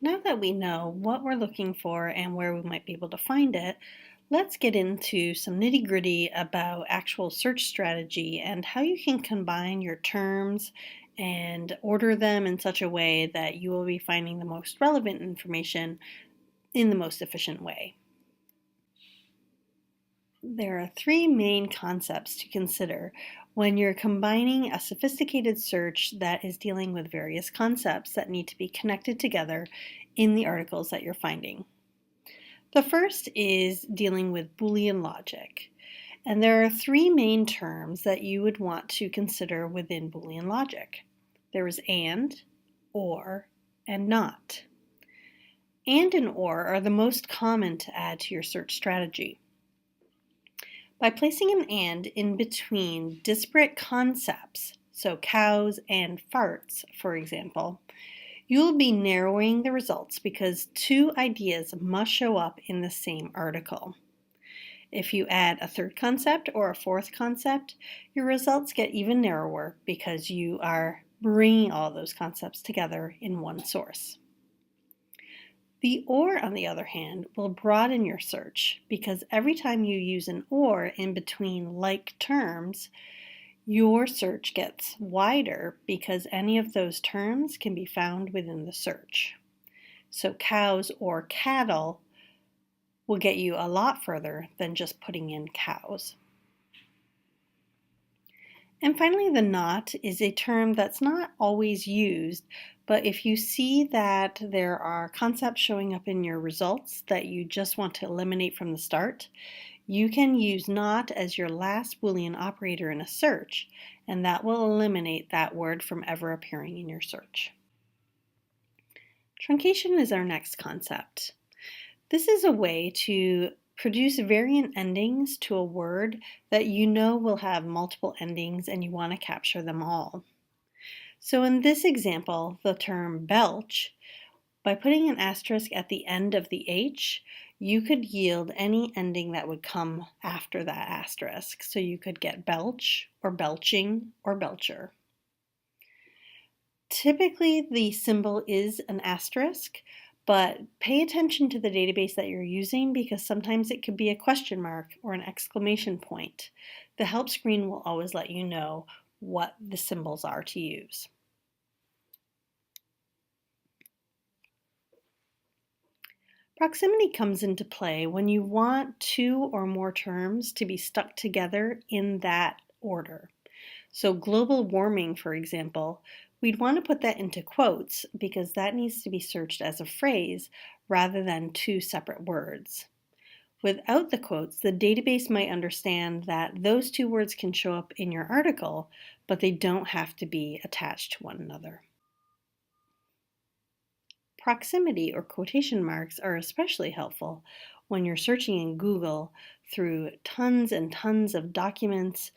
Now that we know what we're looking for and where we might be able to find it, let's get into some nitty-gritty about actual search strategy and how you can combine your terms and order them in such a way that you will be finding the most relevant information in the most efficient way. There are three main concepts to consider when you're combining a sophisticated search that is dealing with various concepts that need to be connected together in the articles that you're finding. The first is dealing with Boolean logic. And there are three main terms that you would want to consider within Boolean logic. There is and, or, and not. And or are the most common to add to your search strategy. By placing an and in between disparate concepts, so cows and farts, for example, you will be narrowing the results because two ideas must show up in the same article. If you add a third concept or a fourth concept, your results get even narrower because you are bringing all those concepts together in one source. The or, on the other hand, will broaden your search because every time you use an or in between like terms, your search gets wider because any of those terms can be found within the search. So cows or cattle will get you a lot further than just putting in cows. And finally, the not is a term that's not always used, but if you see that there are concepts showing up in your results that you just want to eliminate from the start, you can use not as your last Boolean operator in a search, and that will eliminate that word from ever appearing in your search. Truncation is our next concept. This is a way to produce variant endings to a word that you know will have multiple endings and you want to capture them all. So in this example, the term belch, by putting an asterisk at the end of the H, you could yield any ending that would come after that asterisk. So you could get belch or belching or belcher. Typically, the symbol is an asterisk, but pay attention to the database that you're using because sometimes it could be a question mark or an exclamation point. The help screen will always let you know what the symbols are to use. Proximity comes into play when you want two or more terms to be stuck together in that order. So global warming, for example, we'd want to put that into quotes because that needs to be searched as a phrase rather than two separate words. Without the quotes, the database might understand that those two words can show up in your article, but they don't have to be attached to one another. Proximity or quotation marks are especially helpful when you're searching in Google through tons and tons of documents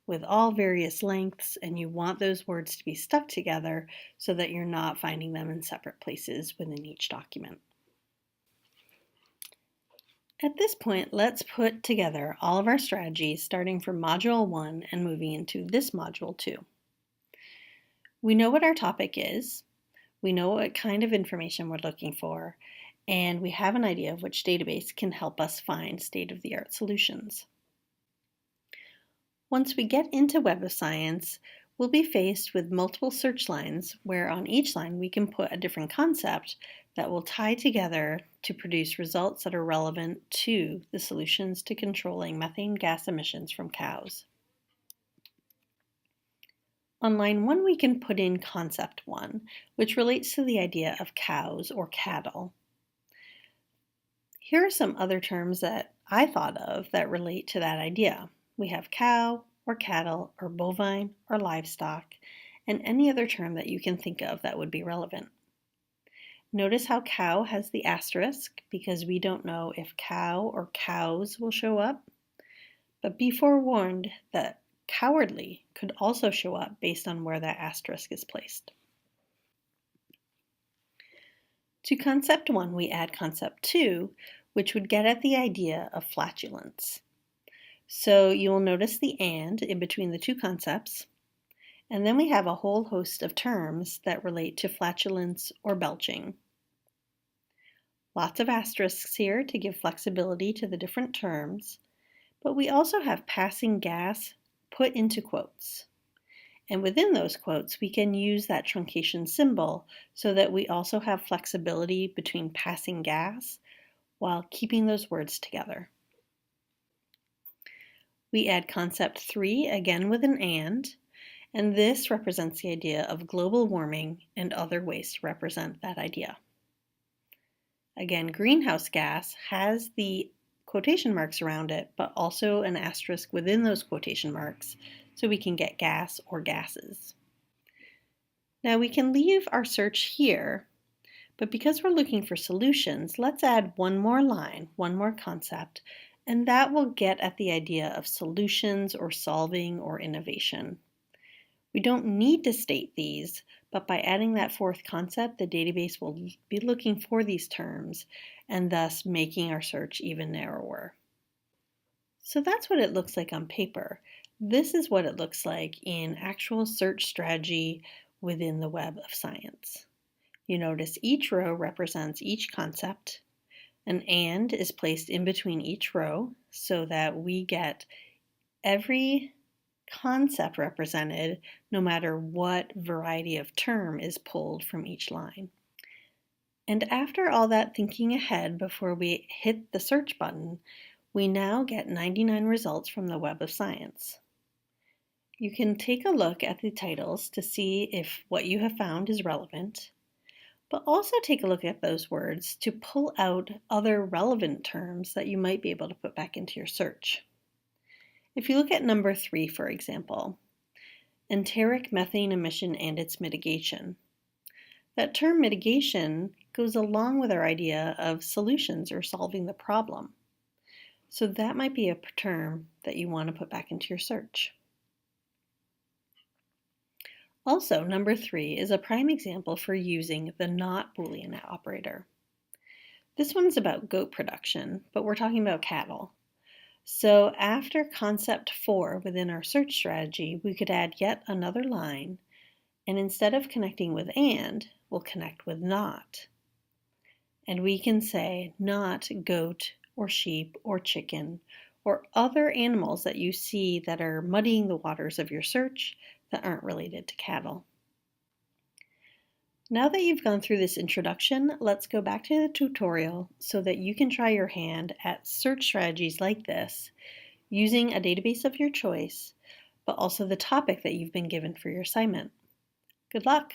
with all various lengths, and you want those words to be stuck together so that you're not finding them in separate places within each document. At this point, let's put together all of our strategies starting from Module 1 and moving into this Module 2. We know what our topic is, we know what kind of information we're looking for, and we have an idea of which database can help us find state-of-the-art solutions. Once we get into Web of Science, we'll be faced with multiple search lines where on each line we can put a different concept that will tie together to produce results that are relevant to the solutions to controlling methane gas emissions from cows. On line 1, we can put in concept 1, which relates to the idea of cows or cattle. Here are some other terms that I thought of that relate to that idea. We have cow or cattle or bovine or livestock, and any other term that you can think of that would be relevant. Notice how cow has the asterisk because we don't know if cow or cows will show up, but be forewarned that cowardly could also show up based on where that asterisk is placed. To concept 1, we add concept 2, which would get at the idea of flatulence. So you'll notice the and in between the two concepts, and then we have a whole host of terms that relate to flatulence or belching. Lots of asterisks here to give flexibility to the different terms, but we also have passing gas put into quotes. And within those quotes, we can use that truncation symbol so that we also have flexibility between passing gas while keeping those words together. We add concept 3 again with an and this represents the idea of global warming and other ways to represent that idea. Again, greenhouse gas has the quotation marks around it, but also an asterisk within those quotation marks, so we can get gas or gases. Now we can leave our search here, but because we're looking for solutions, let's add one more line, one more concept, and that will get at the idea of solutions or solving or innovation. We don't need to state these, but by adding that fourth concept, the database will be looking for these terms and thus making our search even narrower. So that's what it looks like on paper. This is what it looks like in actual search strategy within the Web of Science. You notice each row represents each concept. An and is placed in between each row so that we get every concept represented no matter what variety of term is pulled from each line. And after all that thinking ahead before we hit the search button, we now get 99 results from the Web of Science. You can take a look at the titles to see if what you have found is relevant, but also take a look at those words to pull out other relevant terms that you might be able to put back into your search. If you look at number 3, for example, enteric methane emission and its mitigation. That term mitigation goes along with our idea of solutions or solving the problem. So that might be a term that you want to put back into your search. Also, number 3 is a prime example for using the not Boolean operator. This one's about goat production, but we're talking about cattle. So after concept 4 within our search strategy, we could add yet another line, and instead of connecting with and, we'll connect with not. And we can say not goat or sheep or chicken or other animals that you see that are muddying the waters of your search that aren't related to cattle. Now that you've gone through this introduction, let's go back to the tutorial so that you can try your hand at search strategies like this using a database of your choice, but also the topic that you've been given for your assignment. Good luck!